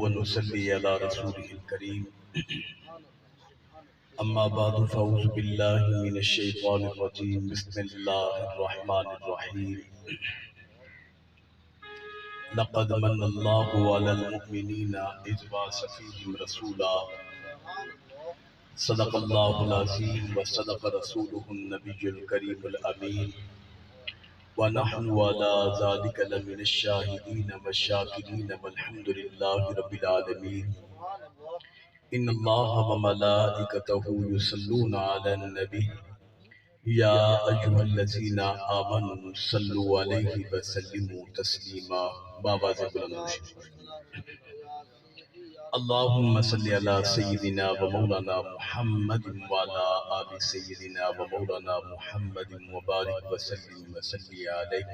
ونصلي على رسوله الكريم أما بعد فأعوذ بالله من الشيطان الرجيم بسم الله الرحمن الرحيم لقد من الله على المؤمنين إذ بعث فيهم رسولا صدق الله العظيم وصدق رسوله النبي الكريم الأمين ونحن على ذلك لمن الشاهدين والشاكرين والحمد لله رب العالمين إن الله وملائكته يصلون على النبي يا أيها الذين آمنوا صلوا عليه وسلموا تسليما بابا زبلنوش اللهم صل على سيدنا ومولانا محمد وعلى آل سيدنا ومولانا محمد وبارك وسلم وسلم عليه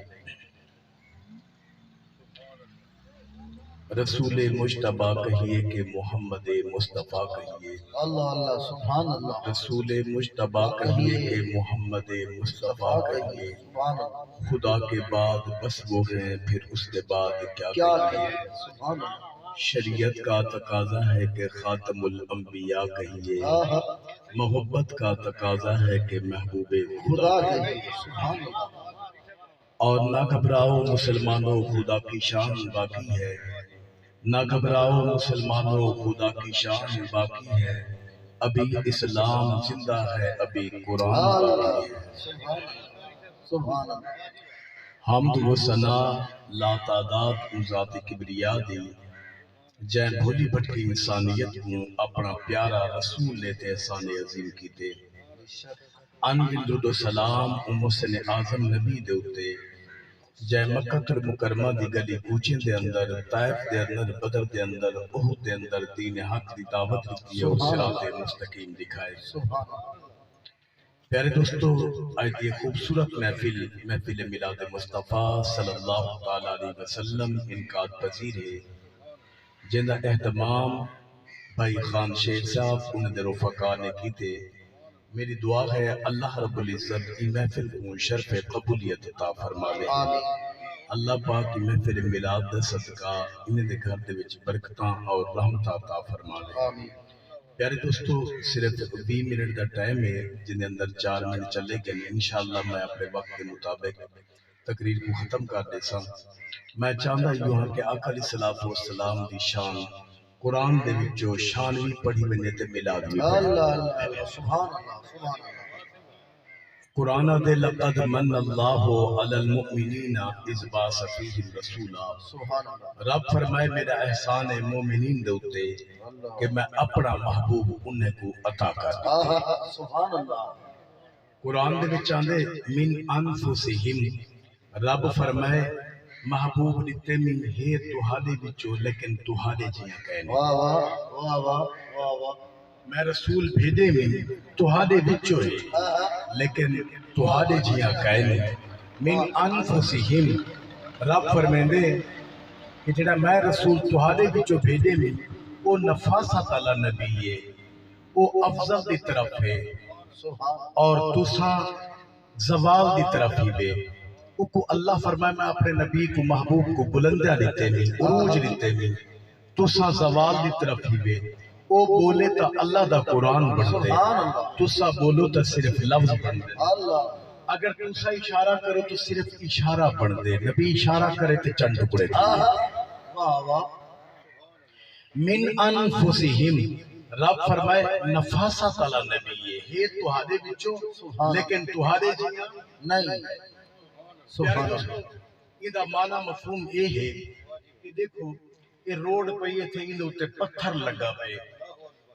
رسول مجتبیٰ کہیے کہ محمد مصطفیٰ کہیے اللہ اللہ سبحان اللہ رسول مجتبیٰ کہیے کہ محمد مصطفیٰ کہیے خدا کے بعد بس وہ ہیں پھر اس کے بعد کیا کہیے سبحان اللہ شریعت کا تقاضا ہے کہ خاتم الانبیاء کہیے محبت کا تقاضا ہے کہ محبوب خدا کہیے سبحان اللہ اور نہ گھبراؤ مسلمانوں خدا کی شان باقی ہے نہ گھبراؤ مسلمانوں خدا کی شان باقی ہے ابھی اسلام زندہ ہے ابھی قرآن باقی ہے سبحان اللہ حمد و ثنا لا تعداد ذات کبریا دی جے بھولی بھٹکی انسانیت کو اپنا پیارا رسول لیتے احسان عظیم کیتے ان درود و سلام محسن اعظم نبی دے اتے جے مکہ المکرمہ دی گلی کوچیں دے اندر طائف دے اندر بدر دے اندر احد دے اندر دین حق دی دعوت دیتی اور صراط مستقیم دکھائے پیارے دوستو آج یہ خوبصورت محفل میلاد مصطفیٰ صلی اللہ تعالیٰ علیہ وسلم انعقاد پذیر ہے جندہ اہتمام بھائی خان شیخ صاحب انہیں دے رفقا نے کیتے میری دعا ہے اللہ رب العزت کی محفل کو شرف قبولیت عطا فرما لے اللہ پاک کی محفل میلاد دا صدقہ انہیں دے گھر دے وچ برکتاں اور رحمتاں عطا فرما لے پیارے دوستو صرف 20 منٹ دا ٹائم ہے جن اندر 4 منٹ چلے گئے انشاءاللہ میں اپنے وقت کے مطابق تقریر کو ختم کر دے سا میں چاہتا یوں ہاں کہ آقا علیہ السلام دی شان قرآن دے وچوں شان بھی پڑھی میں تے میلاد بھی پڑھی اللہ سبحان اللہ سبحان اللہ قرآن دے لقد من اللہ علی المؤمنین اذ بعث فیہم رسولا سبحان اللہ رب فرمائے میرا احسان ہے مومنین دے اوتے کہ میں اپنا محبوب انہیں کو عطا کر سبحان اللہ قرآن دے وچ آندے من انفسہم رب فرمائے محبوب دیتے من ہے تہاڈے وچوں لیکن تہاڈے جیاں کہنے واہ واہ واہ واہ واہ واہ میں رسول بھیجے من تہاڈے وچوں ہے لیکن تہاڈے جیاں کہنے من انفسہم رب فرمیندے کہ جڑا میں رسول تہاڈے وچوں بھیجے من وہ نفاست والا نبی ہے وہ افضل دی طرف ہے اور تساں زوال دی طرف ہی بے کو اللہ فرمائے میں اپنے نبی کو محبوب کو بلندیاں دیتے ہیں عروج دیتے ہیں تسا زوال دی طرف ہی بے او بولے تا اللہ دا قرآن بن دے تسا بولو تا صرف لفظ بن دے اگر تسا اشارہ کرو تو صرف اشارہ بن دے نبی اشارہ کرے تے چند ٹکڑے دے من انفسہم رب فرمائے نفاست والا نبی ہے تہاڈے وچوں لیکن تہاڈے جیاں نہیں سبحان اللہ یہ دا معنی مفہوم یہ ہے کہ دیکھو یہ روڈ پہ یہ تھے انہوں تے پتھر لگا پہ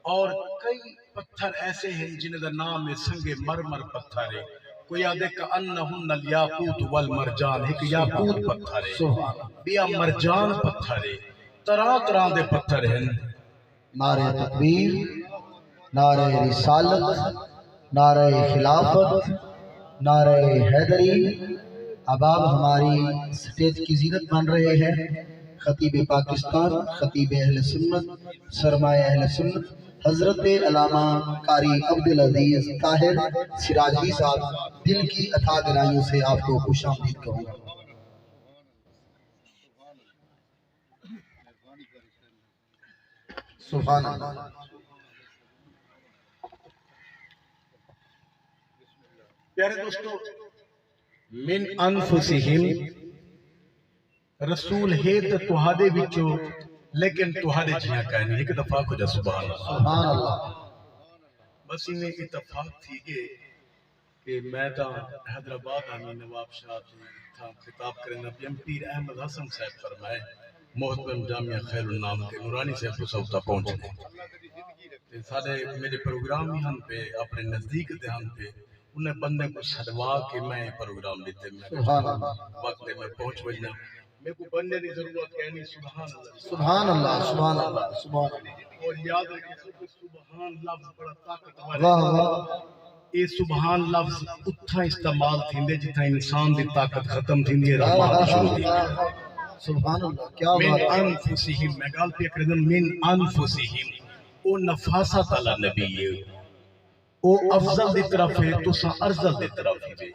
اور کئی پتھر ایسے ہیں جنہیں دا نام ہے سنگ مرمر پتھر ہے کوئی آدھے کہ انہن الیاقوت والمرجان ایک یاقوت پتھر ہے بیا مرجان پتھر ہے طرح طرح دے پتھر ہیں نعرہ تکبیر نعرہ رسالت نعرہ خلافت نعرہ حیدری اب آپ ہماری سٹیج کی زینت بن رہے ہیں خطیب پاکستان خطیب اہل سنت سرمایہ اہل سنت حضرت علامہ قاری عبدالعزیز طاہر سراجی صاحب دل کی عطا گرائیوں سے آپ کو خوش آمدید کہوں گا سبحان اللہ. پیارے دوستو، من انفسہم رسول ہے تو تہاڈے وچوں لیکن تہاڈے جیاں کائیں ایک اتفاق ہو جا. سبحان اللہ. سبحان اللہ. بس انہیں اتفاق تھی گئے کہ میں تا حیدرآباد آمی نواب شاہ تھا خطاب کرنا پیم پیر احمد حسن صاحب فرمائے محترم جامعہ خیر النام کے نورانی صاحب کو سوتا پہنچنے سارے میرے پروگرام ہی ہم پہ اپنے نزدیک دے ہم پہ انہیں بندے کو سڑوا کے میں پروگرام لیتے میں وقت میں پہنچ وجنا میں کو بندے کی ضرورت کہنی. سبحان اللہ. سبحان اللہ. سبحان اللہ. سبحان اللہ. اور یاد رکھیں سبحان لفظ بڑا طاقتور ہے. واہ واہ. اے سبحان لفظ اتھا استعمال تھیندے جتھا انسان دی طاقت ختم تھیندی ہے رحمان شروع دی. سبحان اللہ. کیا من بات ہے. انفسہم میں گال پہ کردم من انفسہم او نفاست علی نبی ہے او افضل دی طرف ہے تو سا ارزل دی طرف ہے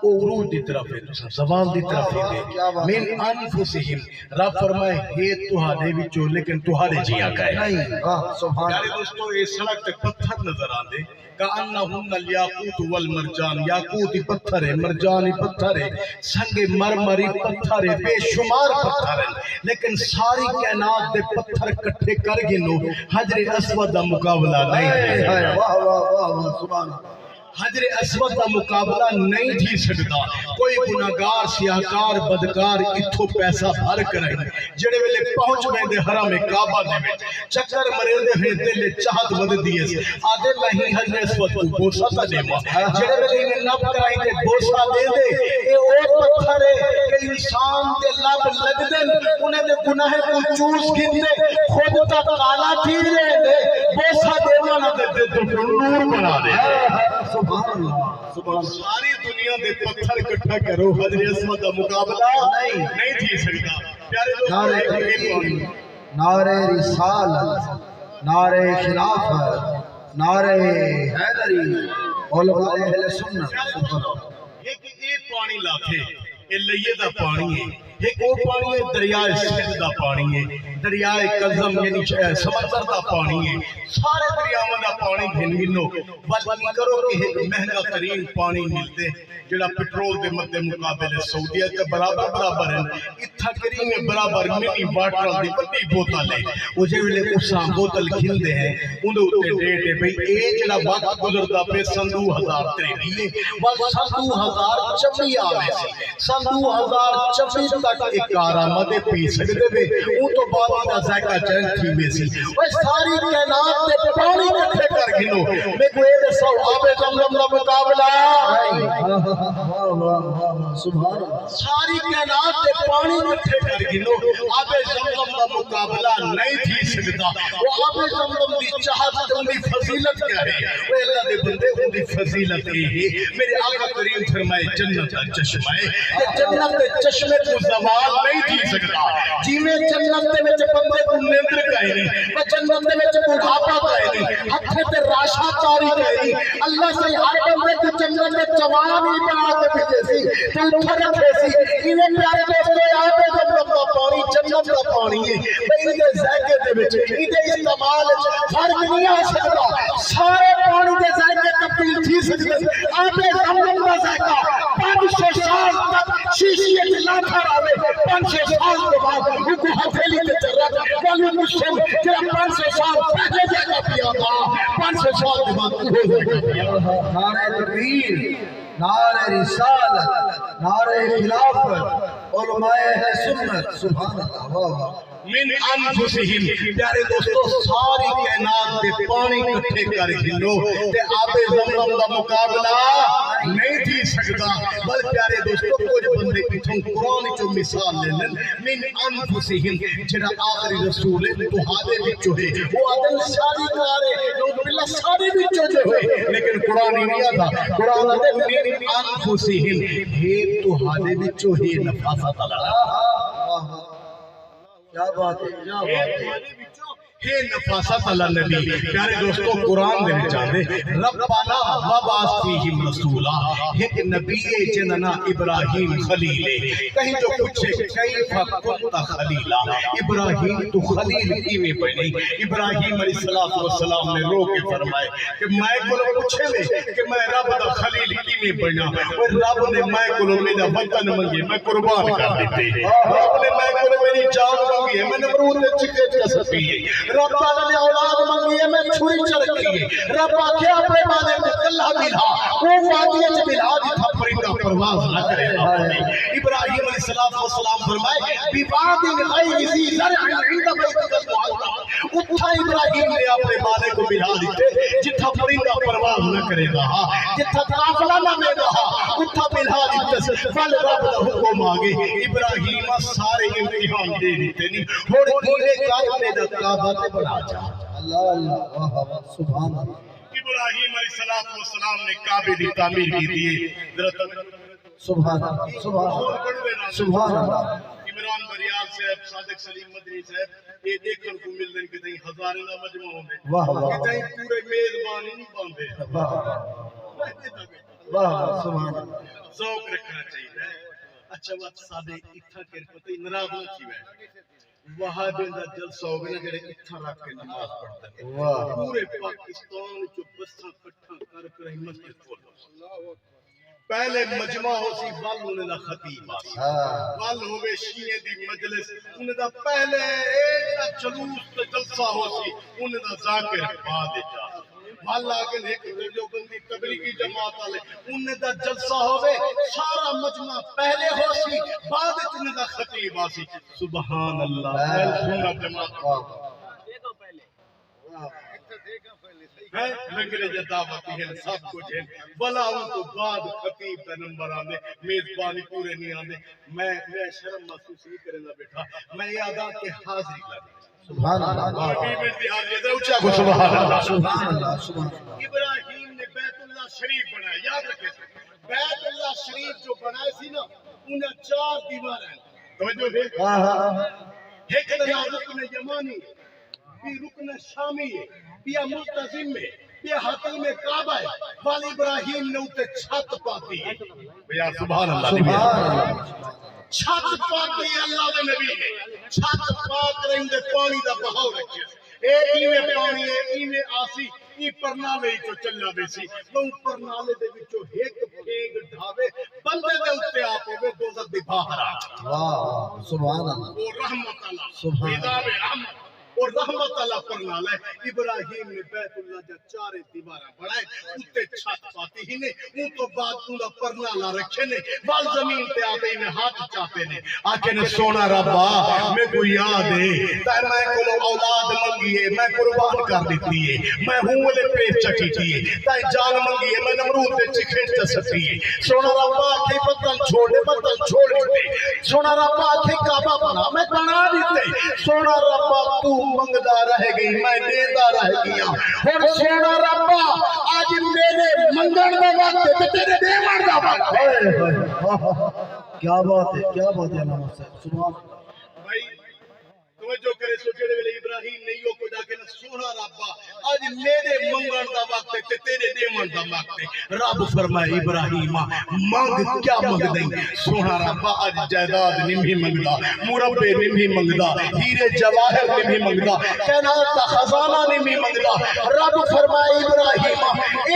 او عروج دی طرف ہے تو سا زوال دی طرف ہے. من انفسہم رب فرمائے ہے تہاڈے وچوں لیکن تہاڈے جیاں کا ہے نہیں. واہ. سبحان پیارے اللہ. دوستو یہ سڑک تے پتھر نظر آندے کأنہم الیاقوت والمرجان. یاقوت پتھر ہے، مرجان پتھر ہے، سنگ مرمری پتھر ہے، بے شمار پتھر ہے، لیکن ساری کائنات دے پتھر کٹھے کر گنو حجر اسود دا مقابلہ نہیں ہے. واہ واہ واہ واہ. سبحان اللہ. حجر اسود کا مقابلہ نہیں تھی سکتا. کوئی گناہگار سیاہکار بدکار اتھو پیسہ بھر کر جڑے ویلے پہنچ میں دے حرم کعبہ دے وچ چکر مرے دے ہیں دل چاہت ود دیے آدھے نہیں حجر اسود کو بوسا تا دے ماں جڑے ویلے انہیں نب کرائی تے بوسا دے دے اے او پتھر ہے کہ انسان دے لب لگ دے انہیں دے گناہ کو چوس گن دے خود تا کالا تھی رہے دے بوسا دے مانا دے نور بنا دے. سبحان اللہ. سبحان اللہ. ساری دنیا دے پتھر اکٹھا کرو حجر اسود کا مقابلہ نہیں تھی سکتا. پیارے نعرہ تکبیر، نعرہ رسالت، نعرہ خلافت، نعرہ حیدری، علماء اہل سنت. سبحان اللہ. ایک پانی لاتے یہ لئیے دا پانی ہے، ایک وہ پانی ہے دریائے سندھ دا پانی ہے، دریائے قزم یعنی سمندر دا پانی ہے. سارے دریاؤں دا پانی گھن گنو بلکہ کرو کہ ایک مہنگا ترین پانی ملتے جڑا پٹرول دے مدے مقابلے سعودیہ کے برابر ہے. اتھا کریم برابر منی واٹر دی بڑی بوتل ہے. وہ جے ویلے اساں بوتل کھلدے ہیں اندے اوتے ڈیٹ ہے بھئی اے جڑا وقت گزردا پے سن 2023 ہے وہ سن 2024 آوے سی. سن 2024 تک ایک کارآمد پی سکدے وے او تو بعد دا ذائقہ چین تھی وے سی. وہ ساری کائنات دے پانی اکٹھے کر گنو میں کوئی دے سو آب زمزم دا مقابلہ سبحان اللہ. ساری کائنات دے پانی اکٹھے کر گنو آب زمزم دا مقابلہ نہیں تھی سکتا. وہ آب زمزم دی چاہت ان دی فضیلت کیا ہے؟ وہ اللہ دے بندے ان دی فضیلت یہ ہے میرے آقا کریم فرمائے جنت کا چشمہ ہے کہ جنت دے چشمے کو زوال نہیں تھی سکتا. جی میں جنت دے وچ بندے کو نیندر کہے نہیں وہ جنت دے وچ بڑھاپا کہے نہیں ہتھے تے راشا تاری کہے نہیں. اللہ سے ہر بندے کو جنت میں جوان ہی بنا کے بھیجے سی تو اٹھا رکھے سی. انہیں پیارے دوستو آپ زمزم دا پانی جنت دا پانی ہے. انہیں دے ذائقے دے وچ انہیں استعمال فرق نہیں آ سکتا. سارے پانی دے ذائقے تبدیل تھی سکتے. آپ زمزم دا ذائقہ 500 سال تک شیشے لا کر آوے 500 سال کے بعد وہ کو ہتھیلی تے چرک والی مشن جڑا 500 سال پہلے جگہ پیا تھا 500 سال کے بعد ہو جائے گا. نعرہ تکبیر، نعرہ رسالت، نعرہ خلافت، علماء اہل سنت. سبحان اللہ. واہ واہ. من انفسہم پیارے دوستو ساری کائنات دے پانی اکٹھے کر گنو تے آب زمزم دا مقابلہ نہیں تھی سکتا. بل پیارے دوستو کچھ بندے کتھوں قرآن چو مثال لے لیں. من انفسہم جڑا آخری رسول ہے تہاڈے وچوں ہے وہ آدم ساری کارے لوگ بلا ساری وچوں جو ہے لیکن قرآن ہی نہیں آتا. قرآن آتے من انفسہم ہے تہاڈے وچوں ہے نفاست اللہ. کیا بات ہے. کیا بات ہے. ہے نفاست علی نبی پیارے دوستوں قرآن دینے چاہتے ربنا وبعث فیہم رسولا ایک نبی جننا ابراہیم خلیل کہیں جو پوچھے کیف کنت خلیلا ابراہیم تو خلیل کیویں بنی ابراہیم علیہ السلام نے رو کے فرمائے کہ میں کو پوچھے لے کہ میں رب دا خلیل کیویں بنا اور رب نے میں کو میرا وطن منگے میں قربان کر دیتے رب نے میں کو میری جان منگی ہے میں نمرود نے چکے چسپی ہے رب تعالیٰ نے اولاد مانگی ہے میں چھری چرکی ہے رب آکھے اپنے مانے میں کلہ ملا وہ فاتحہ سے ملا جتھا پرندہ پرواز نہ کرے ابراہیم علیہ السلام فرمائے بیواد غیر ذی زرع عند بیتک المحرم اتھا ابراہیم نے اپنے مانے کو ملا دیتے جتھا پرندہ پرواز نہ کرے گا جتھا قافلہ نہ میں گا اتھا ملا دیتے فل رب دا حکم آگے ابراہیم سارے امتحان دے دیتے نہیں اور دینے کعبے دا کعبہ تے بنا جا اللہ اللہ واہ سبحان اللہ ابراہیم علیہ السلام نے کعبے دی تعمیر کی تھی سبحان اللہ سبحان اللہ عمران بریال صاحب صادق سلیم مدنی صاحب یہ دیکھن کو مل دیں کہ تہیں ہزاریں نہ مجمع ہوں گے واہ واہ کہ تہیں پورے میزبانی نہیں باندھے واہ واہ سبحان اللہ ذوق رکھنا چاہیے اچھا بات سادے اتھا کر پتہ ناراض نہ تھی میں وہاں دا جلسہ ہو گیا جڑے اتھا رکھ کے نماز پڑھتے ہیں پورے پاکستان جو بساں کٹھا کر کر مسجد کھولو پہلے مجمع ہو سی وال انہیں دا خطیب آسی وال ہوئے شیعہ دی مجلس انہیں دا پہلے ایک دا جلوس دا جلسہ ہو سی انہیں دا ذاکر بعد جا وال آگن ایک جو بندی تبلیغی جماعت آلے انہیں دا جلسہ ہوئے سارا مجمع پہلے ہو سی بعد انہیں دا خطیب آسی سبحان اللہ سنہ جماعت لنگرے جداوتی ہیں سب کچھ ہیں بلا ان کو بعد خطیب کا نمبر آنے میزبانی پورے نہیں آنے میں شرم محسوس نہیں کرنا بیٹھا میں یادا کہ حاضری لگا سبحان اللہ سبحان اللہ سبحان اللہ ابراہیم نے بیت اللہ شریف بنایا یاد رکھیں بیت اللہ شریف جو بنائے سی نا انہیں 4 دیوار ہیں توجہ ہے ایک رکن یمانی بھی رکن شامی ہے بیا ملتزم میں بیا حتیم کعبہ ہے والی ابراہیم نے اتے چھت پاتی ہے بیا سبحان اللہ چھت پاتی ہے اللہ دے نبی نے چھت پاک رہی دے پانی دا بہاؤ رکھے اے ایویں پانی ہے ایویں آسی ای پرنالے جو چلنا بے سی وہ پرنالے دے وچوں ایک پھینگ ڈھاوے بندے دے اتے آپ ہوئے دوزخ دی باہر آ واہ سبحان اللہ وہ رحمت اللہ سبحان اللہ رحمت اور رحمت اللہ پرنا لے ابراہیم نے بیت اللہ جا 4 دیوارہ بڑھائے اتے چھت پاتی ہی نے ان تو بعد پورا پرنا لا رکھے نے وال زمین تے آتے ہی نے ہاتھ چاہتے نے آکے نے سونا ربا میں کو یاد ہے تائے میں کو اولاد منگی ہے میں قربان کر دیتی ہے میں ہوں لے پیش چکی تھی ہے تائے جان منگی ہے میں نمرود تے چکھیٹ چستی ہے سونا ربا کے بطن چھوڑ دے سونا ربا کے کعبہ بنا میں بنا دیتے سونا ربا تو منگدہ رہ گئی میں دیدہ رہ گیا اور سونا ربا آج میرے منگن میں وقت ہے تیرے دیوار دا وقت ہے کیا بات ہے علامہ صاحب سبحان اللہ بھائی توجہ کرے سوچے ویلے ابراہیم نے یو کو جا کے سونا ربا آج میرے منگن دا وقت ہے تیرے دیوار دا وقت ہے رب فرمائے ابراہیم مانگ کیا منگ دیں سونا ربا آج جائیداد نہیں منگدا مربع نہیں منگدا ہیرے جواہر نہیں منگدا کائنات دا خزانہ نہیں منگدا رب فرمائے ابراہیم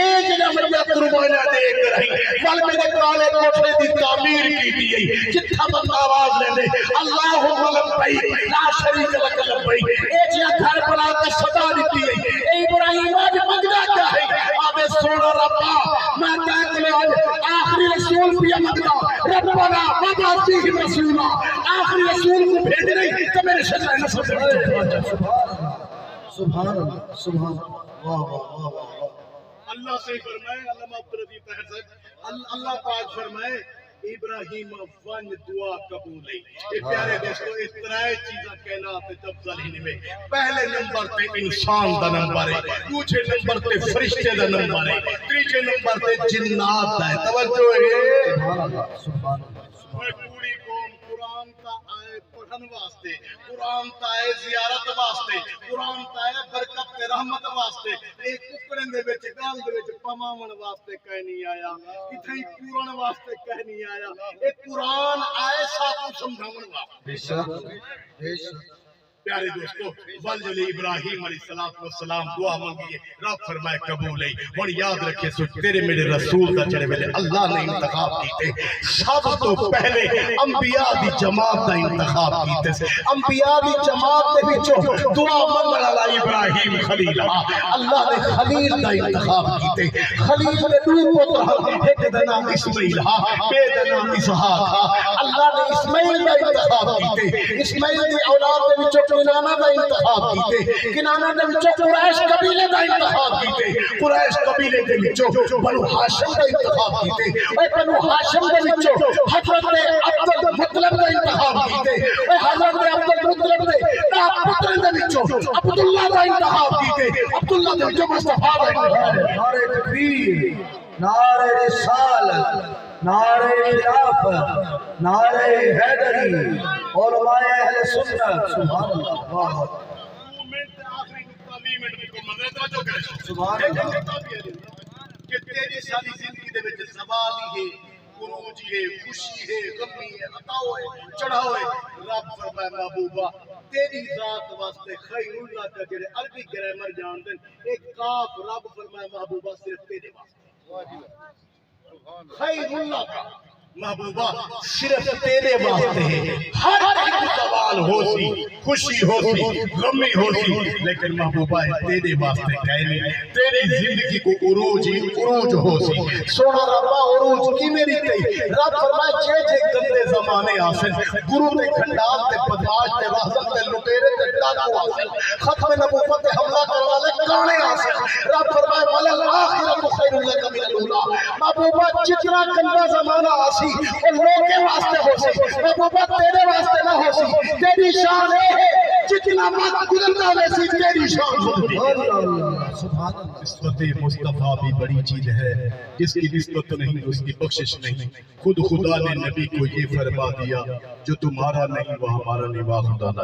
ایک نمبر قربانیاں دے کر رہی کل میرے کالے کوٹھے دی تعمیر کی دی جتھا بندہ آواز لے دے اللہم لبیک لا شریک لک لبیک ایک یا گھر بنا کے سجا دیتی ہے اے ابراہیم آج منگدا کیا ہے آبے سونا ربا میں کہہ لے آج آخری رسول بھی منگدا ربنا وبعث فیہم رسولا آخری رسول کو بھیج رہی تو میرے شجرہ نصر سبحان اللہ سبحان اللہ واہ واہ واہ اللہ سے فرمائے علامہ عبدالعزیز طاہر صاحب اللہ پاک فرمائے ابراہیم ون دعا قبول ہے یہ پیارے دوستو اس طرح چیزاں کائنات جب ظاہر میں پہلے نمبر تے انسان دا نمبر ہے دوسرے نمبر تے فرشتے دا نمبر ہے تیسرے نمبر تے جنات دا ہے توجہ ہے سبحان اللہ سبحان اللہ پوری قوم قرآن تا آئے پڑھن واسطے، قرآن تا آئے زیارت واسطے، قرآن تا آئے برکت تے رحمت واسطے، ایک ککڑن دے وچ گال دے وچ پماون واسطے کہیں نہیں آیا، اتھائی پورن واسطے کہیں نہیں آیا، ایک قرآن آئے ساتھ سمجھاون واسطے۔ بے شک بے شک پیارے دوستو، والد ابراہیم علیہ السلام دعا منگیے، رب فرمائے قبول ہے۔ اور یاد رکھے سو تیرے میرے رسول دا چڑے ویلے اللہ نے انتخاب کیتے، سب تو پہلے انبیاء دی جماعت دا انتخاب کیتے سے، انبیاء دی جماعت دے وچوں دعا منگن والا ابراہیم خلیل، اللہ نے خلیل دا انتخاب کیتے، خلیل دے دو پتر، ایک دا نام اسماعیل ہا، بے دا نام اسحاق ہا، اللہ نے اسماعیل دا انتخاب کیتے، اسماعیل دی اولاد دے وچوں کنانہ دا انتخاب کیتے، کنانہ دے وچوں قریش قبیلے دا انتخاب کیتے، قریش قبیلے دے وچوں بنو ہاشم دا انتخاب کیتے، اے بنو ہاشم دے وچوں حضرت عبد المطلب دا انتخاب کیتے، اے حضرت عبد المطلب دے پتر دے وچوں عبداللہ دا انتخاب کیتے، عبداللہ دے وچوں مصطفیٰ دا انتخاب۔ نعرہ تکبیر، نعرہ رسالت، نعرہ خلافت، نعرہ حیدری، علماء اہل سنت، سبحان اللہ، واہ سبحان اللہ۔ کہ تیری ساری زندگی دے وچ زوال ہی ہے، عروج ہے، خوشی ہے، غمی ہے، عطا ہے، چڑھاؤ ہے، رب فرمائے محبوبہ تیری ذات واسطے خیر اللہ کا جڑے عربی گرامر جان دیں، ایک کاف رب فرمائے محبوبہ صرف تیرے واسطے، خیر اللہ کا محبوبہ صرف تیرے واسطے ہے، ہر ایک زوال ہو سی، خوشی ہو سی، غمی ہو سی، لیکن محبوبہ تیرے واسطے کہنے، تیری زندگی کو عروج ہی عروج ہو سی۔ سونا ربا عروج کی میری تی، رب فرمائے جے جے گندے زمانے آسن، گروہ تے کھنڈال تے بدماش تے رہزم تے لٹیرے تے ڈاکو آسن، ختم نبوت تے حملہ کرنے والے کانے آسن، رب فرمائے وَلَلْآخِرَةُ خَيْرٌ لَكَ مِنَ الْأُولَىٰ۔ محبوبہ جتنا گندا زمانہ آسی وہ لوگ کے واسطے ہو سی، محبوبہ تیرے واسطے نہ ہو سی، تیری شان ہے جتنا وقت گزرتا ویسی تیری شان ہوتی ہے۔ سبحان اللہ۔ نسبت مصطفیٰ بھی بڑی چیز ہے، جس کی نسبت نہیں اس کی بخشش نہیں، خود خدا نے نبی کو یہ فرما دیا جو تمہارا نہیں وہ ہمارا نہیں، واہ خدا نہ